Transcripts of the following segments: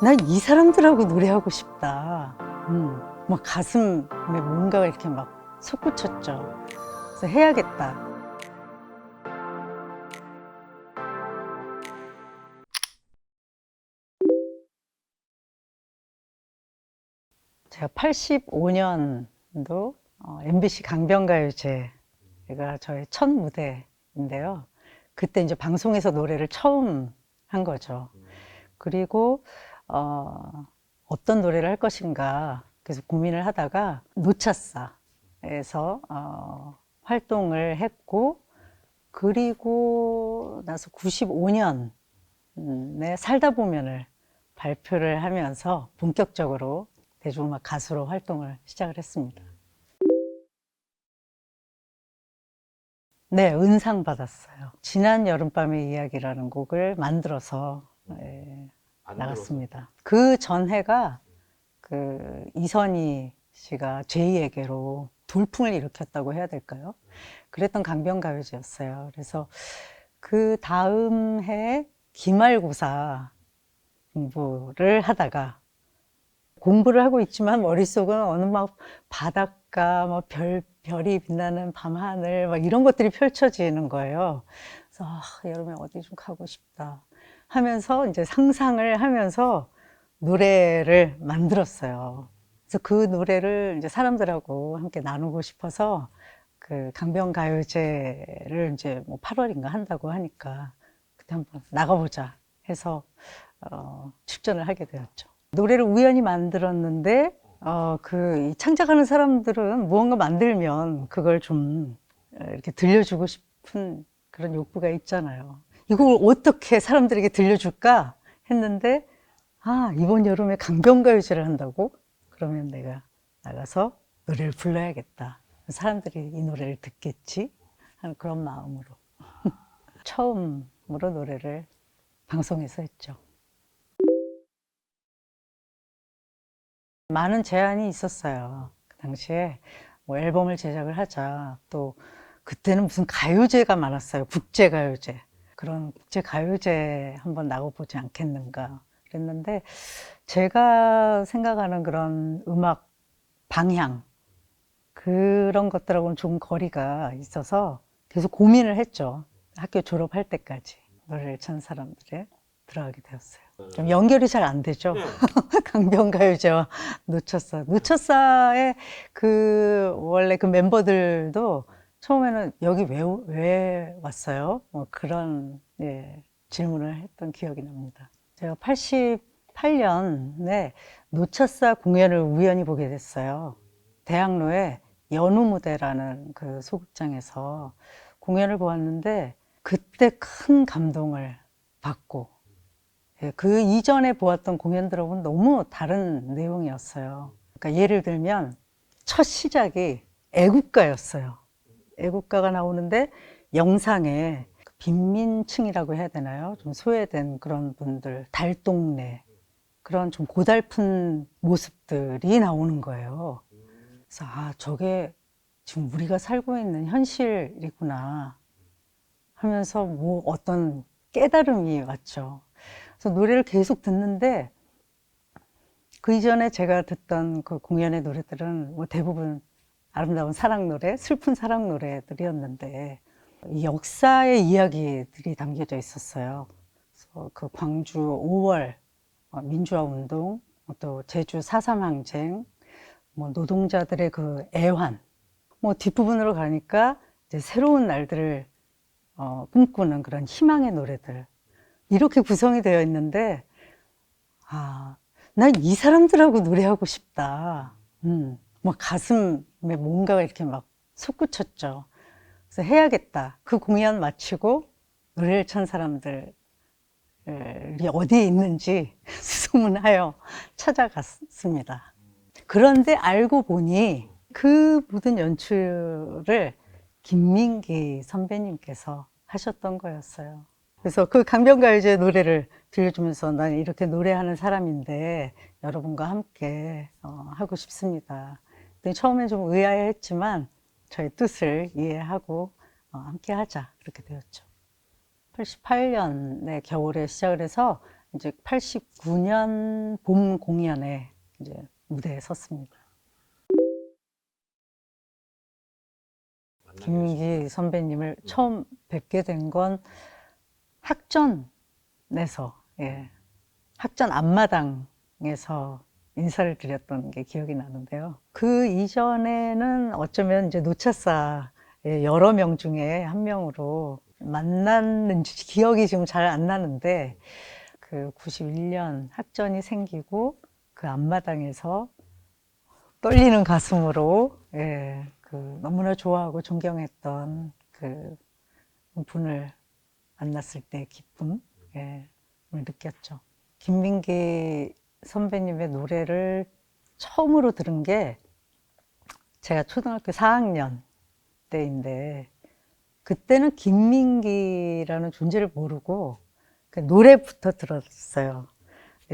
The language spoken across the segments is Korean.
난 이 사람들하고 노래하고 싶다. 막 가슴에 뭔가가 이렇게 막 솟구쳤죠. 그래서 해야겠다. 제가 85년도 MBC 강변가요제가 저의 첫 무대인데요. 그때 이제 방송에서 노래를 처음 한 거죠. 그리고 어떤 노래를 할 것인가 계속 고민을 하다가 노차사에서 활동을 했고, 그리고 나서 95년에 살다 보면을 발표를 하면서 본격적으로 대중음악 가수로 활동을 시작을 했습니다. 네, 은상 받았어요. 지난 여름밤의 이야기라는 곡을 만들어서 나갔습니다. 그 전해가 그 이선희 씨가 제2에게로 돌풍을 일으켰다고 해야 될까요? 그랬던 강변가요제였어요. 그래서 그 다음 해 기말고사 공부를 하다가, 공부를 하고 있지만 머릿속은 어느 막 바닷가, 뭐 별이 빛나는 밤하늘, 막 이런 것들이 펼쳐지는 거예요. 그래서 여름에 어디 좀 가고 싶다 하면서 이제 상상을 하면서 노래를 만들었어요. 그래서 그 노래를 이제 사람들하고 함께 나누고 싶어서 그 강변가요제를 이제 뭐 8월인가 한다고 하니까 그때 한번 나가보자 해서 출전을 하게 되었죠. 노래를 우연히 만들었는데 그 창작하는 사람들은 무언가 만들면 그걸 좀 이렇게 들려주고 싶은 그런 욕구가 있잖아요. 이걸 어떻게 사람들에게 들려줄까 했는데, 이번 여름에 강변가요제를 한다고? 그러면 내가 나가서 노래를 불러야겠다. 사람들이 이 노래를 듣겠지? 하는 그런 마음으로 처음으로 노래를 방송에서 했죠. 많은 제안이 있었어요. 그 당시에 뭐 앨범을 제작을 하자. 또 그때는 무슨 가요제가 많았어요. 국제가요제. 그런 국제가요제 한번 나가보지 않겠는가 그랬는데, 제가 생각하는 그런 음악 방향, 그런 것들하고는 좀 거리가 있어서 계속 고민을 했죠. 학교 졸업할 때까지 노래를 천 사람들에 들어가게 되었어요. 좀 연결이 잘 안 되죠. 강변가요제와 노처사의 그 원래 그 멤버들도 처음에는 여기 왜 왔어요? 뭐 그런 질문을 했던 기억이 납니다. 제가 88년에 노처사 공연을 우연히 보게 됐어요. 대학로에 연우 무대라는 그 소극장에서 공연을 보았는데, 그때 큰 감동을 받고, 그 이전에 보았던 공연들하고는 너무 다른 내용이었어요. 그러니까 예를 들면 첫 시작이 애국가였어요. 애국가가 나오는데 영상에 빈민층이라고 해야 되나요? 좀 소외된 그런 분들, 달동네, 그런 좀 고달픈 모습들이 나오는 거예요. 그래서 저게 지금 우리가 살고 있는 현실이구나 하면서 뭐 어떤 깨달음이 왔죠. 그래서 노래를 계속 듣는데, 그 이전에 제가 듣던 그 공연의 노래들은 뭐 대부분 아름다운 사랑 노래, 슬픈 사랑 노래들이었는데, 이 역사의 이야기들이 담겨져 있었어요. 그래서 그 광주 5월 민주화 운동, 또 제주 4.3 항쟁, 뭐 노동자들의 그 애환, 뭐 뒷부분으로 가니까 이제 새로운 날들을 꿈꾸는 그런 희망의 노래들, 이렇게 구성이 되어 있는데, 난 이 사람들하고 노래하고 싶다. 막 가슴에 뭔가가 이렇게 막 솟구쳤죠. 그래서 해야겠다. 그 공연 마치고 노래를 천 사람들이 어디에 있는지 수소문하여 찾아갔습니다. 그런데 알고 보니 그 모든 연출을 김민기 선배님께서 하셨던 거였어요. 그래서 그 강변가요제 노래를 들려주면서 난 이렇게 노래하는 사람인데 여러분과 함께 하고 싶습니다. 처음엔 좀 의아해했지만 저의 뜻을 이해하고 함께 하자, 그렇게 되었죠. 88년에 겨울에 시작을 해서 이제 89년 봄 공연에 이제 무대에 섰습니다. 김민기 선배님을 처음 뵙게 된 건 학전에서, 예, 학전 앞마당에서 인사를 드렸던 게 기억이 나는데요. 그 이전에는 어쩌면 이제 노차사의 여러 명 중에 한 명으로 만났는지 기억이 지금 잘 안 나는데, 그 91년 학전이 생기고 그 앞마당에서 떨리는 가슴으로, 예, 그 너무나 좋아하고 존경했던 그 분을 만났을 때 기쁨, 예, 을 느꼈죠. 김민기 선배님의 노래를 처음으로 들은 게 제가 초등학교 4학년 때인데, 그때는 김민기라는 존재를 모르고 그 노래부터 들었어요.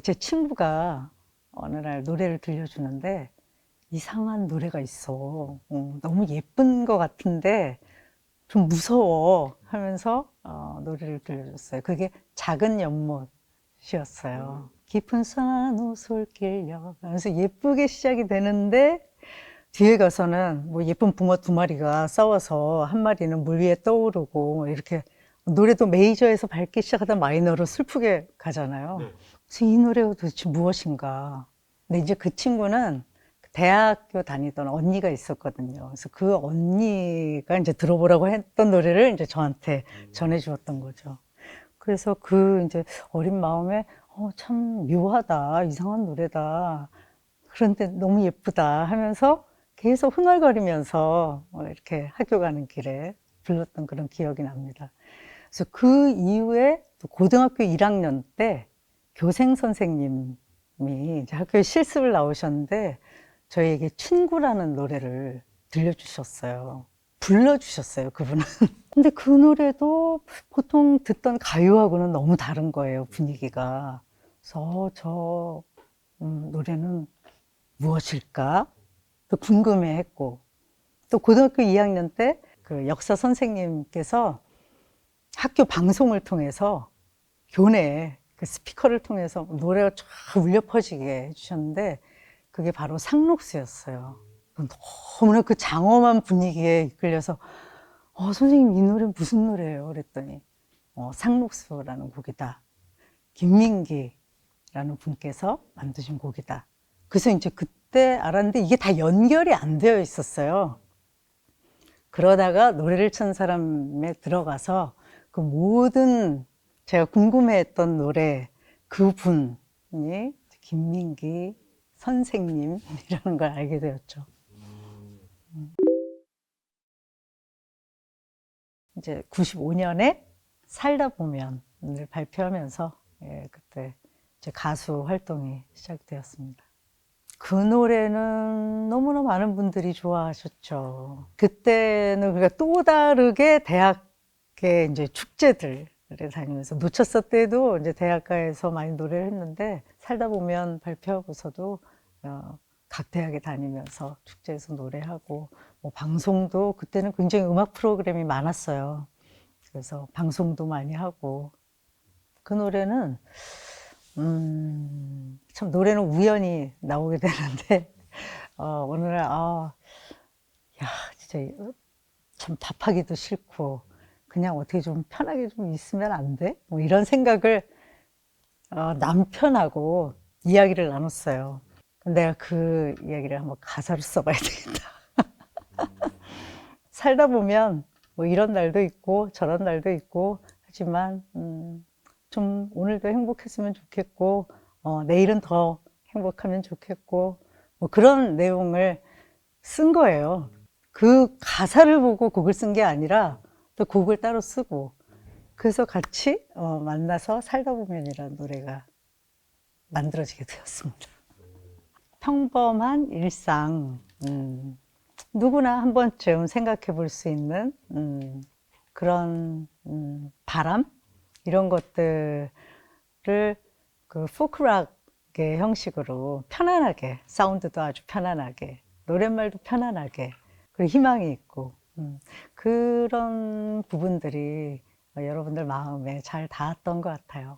제 친구가 어느 날 노래를 들려주는데 이상한 노래가 있어. 너무 예쁜 것 같은데 좀 무서워 하면서 노래를 들려줬어요. 그게 작은 연못이었어요. 깊은 산호솔길 하면서 예쁘게 시작이 되는데 뒤에 가서는 뭐 예쁜 붕어 두 마리가 싸워서 한 마리는 물 위에 떠오르고 이렇게 노래도 메이저에서 밝게 시작하다 마이너로 슬프게 가잖아요. 네. 그래서 이 노래가 도대체 무엇인가. 근데 이제 그 친구는 대학교 다니던 언니가 있었거든요. 그래서 그 언니가 이제 들어보라고 했던 노래를 이제 저한테 전해주었던 거죠. 그래서 그 이제 어린 마음에 참 묘하다, 이상한 노래다. 그런데 너무 예쁘다 하면서 계속 흥얼거리면서 이렇게 학교 가는 길에 불렀던 그런 기억이 납니다. 그래서 그 이후에 또 고등학교 1학년 때 교생 선생님이 이제 학교에 실습을 나오셨는데 저희에게 친구라는 노래를 들려주셨어요. 불러주셨어요, 그분은. 근데 그 노래도 보통 듣던 가요하고는 너무 다른 거예요, 분위기가. 그래서 저 노래는 무엇일까? 또 궁금해 했고, 또 고등학교 2학년 때 그 역사 선생님께서 학교 방송을 통해서 교내에 그 스피커를 통해서 노래가 쫙 울려 퍼지게 해주셨는데 그게 바로 상록수였어요. 너무나 그 장엄한 분위기에 이끌려서 선생님 이 노래 무슨 노래예요? 그랬더니 상록수라는 곡이다. 김민기라는 분께서 만드신 곡이다. 그래서 이제 그때 알았는데 이게 다 연결이 안 되어 있었어요. 그러다가 노래를 친 사람에 들어가서 그 모든 제가 궁금해했던 노래 그 분이 김민기 선생님이라는 걸 알게 되었죠. 이제 95년에 살다 보면을 발표하면서 그때 이제 가수 활동이 시작되었습니다. 그 노래는 너무나 많은 분들이 좋아하셨죠. 그때는 그러니까 또 다르게 대학의 이제 축제들을 다니면서 노처사 때도 이제 대학가에서 많이 노래를 했는데 살다 보면 발표하고서도 각 대학에 다니면서 축제에서 노래하고 뭐 방송도 그때는 굉장히 음악 프로그램이 많았어요. 그래서 방송도 많이 하고 그 노래는 참 노래는 우연히 나오게 되는데 어느 날 야 진짜 참 답하기도 싫고 그냥 어떻게 좀 편하게 좀 있으면 안 돼? 뭐 이런 생각을 남편하고 이야기를 나눴어요. 내가 그 이야기를 한번 가사로 써봐야 되겠다. 살다 보면 뭐 이런 날도 있고 저런 날도 있고 하지만 좀 오늘도 행복했으면 좋겠고 내일은 더 행복하면 좋겠고 뭐 그런 내용을 쓴 거예요. 그 가사를 보고 곡을 쓴 게 아니라 또 곡을 따로 쓰고 그래서 같이 만나서 살다 보면이라는 노래가 만들어지게 되었습니다. 평범한 일상, 누구나 한 번쯤 생각해 볼 수 있는 그런 바람 이런 것들을 그 포크락의 형식으로 편안하게 사운드도 아주 편안하게 노랫말도 편안하게 그리고 희망이 있고 그런 부분들이 여러분들 마음에 잘 닿았던 것 같아요.